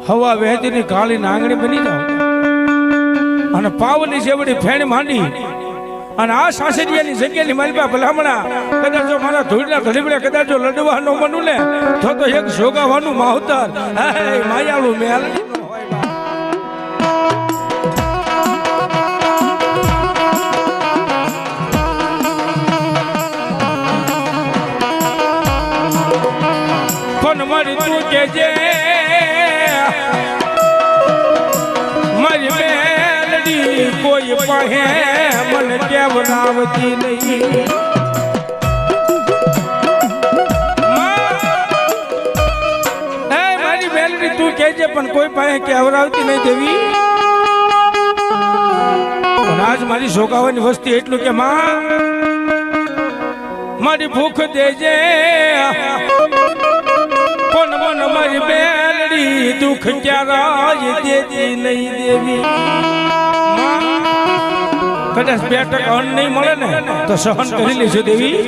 હવા વહેતીની કાળી નાંગણી બની જાવ અને પાવની જેવડી ફેણ માંડી અને આ સાસરિયાની જગ્યાની માલપા ભલામણા કદાચ જો મારા ધૂળના ધડીબડે કદાચ જો લડવાનો મનું ને તો એક જોગાવાનું માવતર હે માયાળુ મેલ કોણ મારી તું કેજે મારી મેલડી કોઈ પાસે મને કેવડાવતી નહીં મારી મેલડી તું કહેજે પણ કોઈ પાસે કેવડાવતી નહીં દેવી આજ મારી શોકાવાની વસ્તી એટલું કે માં મારી ભૂખ દેજે પણ મન મારી મેલડી દુઃખ ક્યારે દેતી નહીં દેવી કદાચ 2% અન્ન નહીં મળે ને તો સહન કરી લેજો દેવી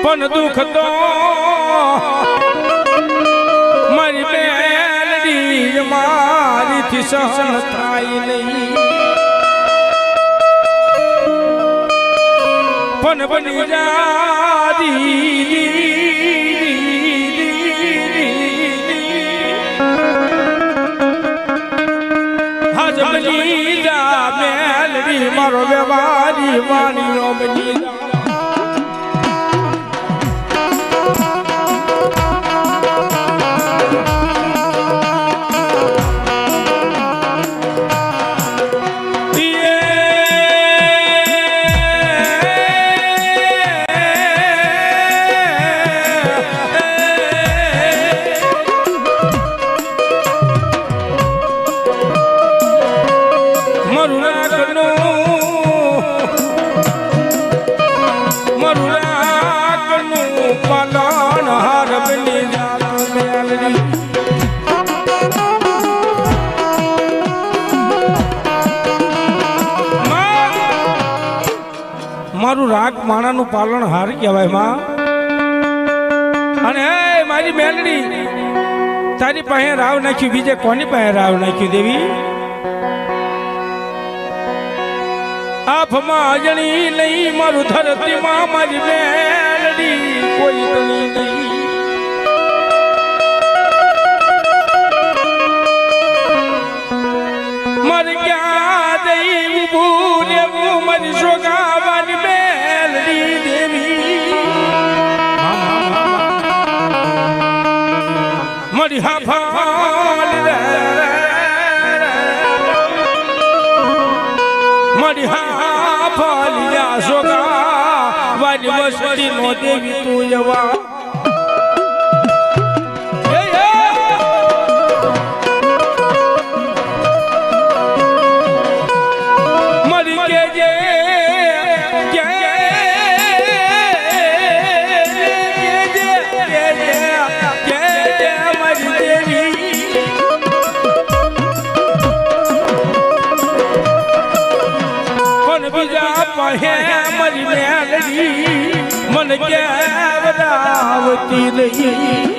પણ દુઃખ તો મારી બેલડી મારીથી સહન થાય નહીં પણ બની જાદી બની જા મેલડી મારો વ્યવહારી વાણી નો બની જા મારું રાગ માણાનું પાલન હાર કહેવાય માં અને હે મારી મેલડી તારી પાસે રાવ નાખ્યું બીજે કોની પાસે રાવ નાખ્યું દેવી આફમાં અજણી નહીં મારું ધરતીમાં મારી મેલડી કોઈ તની નહીં મારે ક્યાં દઈ ઊભું રહેવું મારી શોકાવાની મેલડી દેવી મારી હાફાલ મારી હાફાલિયા શોકાવાની વસ્તી નો દેવી તું જવા મારી મેલડી મને કેવડાવતી નહીં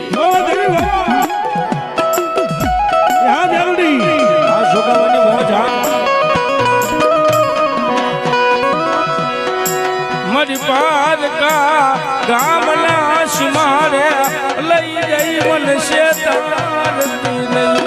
મારી પારકા ગામના સુમારે લઈ જઈ મને શેતારતી નહીં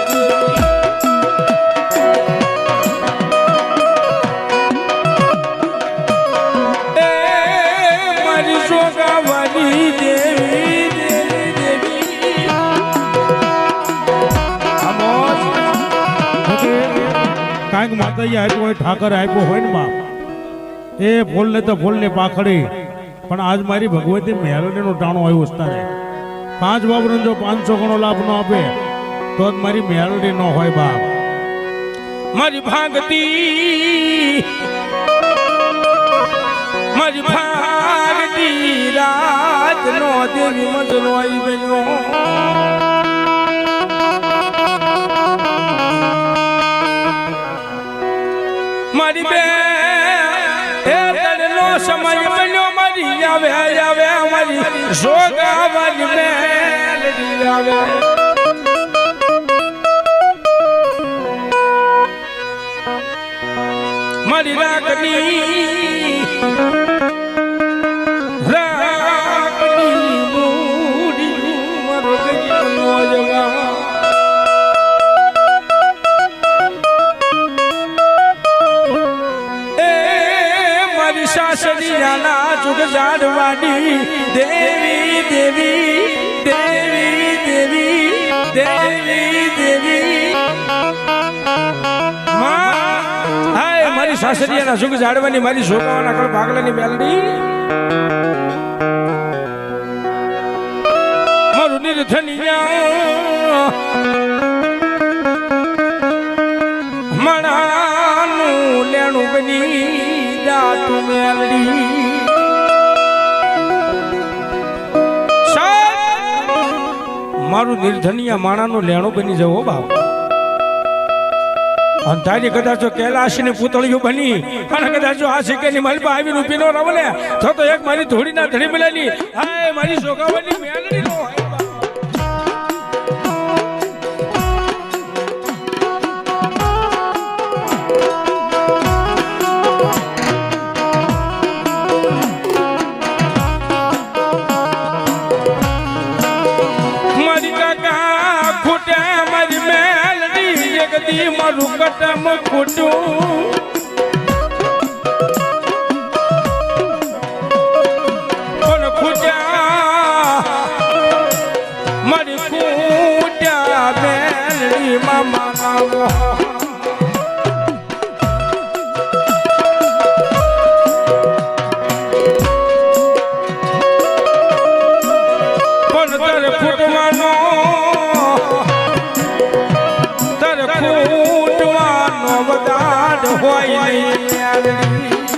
કાંઈક માતાજી આપ્યું હોય ઠાકર આપ્યો હોય ને માં એ ફૂલ ને તો ફૂલ ને પાખડી પણ આજ મારી ભગવતી મેલડીનો ટાણો આવ્યો ઉસ્તારે 5 બાબરનો જો 500 ગણો લાભ ન આપે તો જ મારી મેલડી ન હોય બાપ મારી ભાગતી રાત નો દેવી મજનો આવી બન્યો મારી બે એ તડનો સમય બન્યો મારી આવે મારી સોગાવાની મેલડી આવે મારી રાખની રાખની મૂડી મારો ગજનો જગા એ મારી સાસરી નાના જુગ જાડવાડી દેવી દેવી દેવી દેવી દેવી દેવી હાય મારી સાસરિયાના સુખ જાડવાની મારી શોભાવાના કળ ભાગલાની બેલડી મારું નિર્ધનિયા મણાનું લેણું બની દાતું મેલડી મારું નિર્ધનિયા માણાનું લેણું બની જવો બાપ અને તારી કદાચ કૈલાશની પૂતળીઓ બની અને કદાચ આ સિક્કાની માલપા આવીને ઊભી નો રવલે તો એક મારી ધોળીના ધડી મિલાની હાય મારી સોગાવાની મેલડી નો હોય મારું કટમ ફૂટું પણ ફૂટ્યા મારી ફૂટ્યા બેલી મામા પણ તારે ફૂટવાનો ફૂટવાનો વદાડ હોય નહીં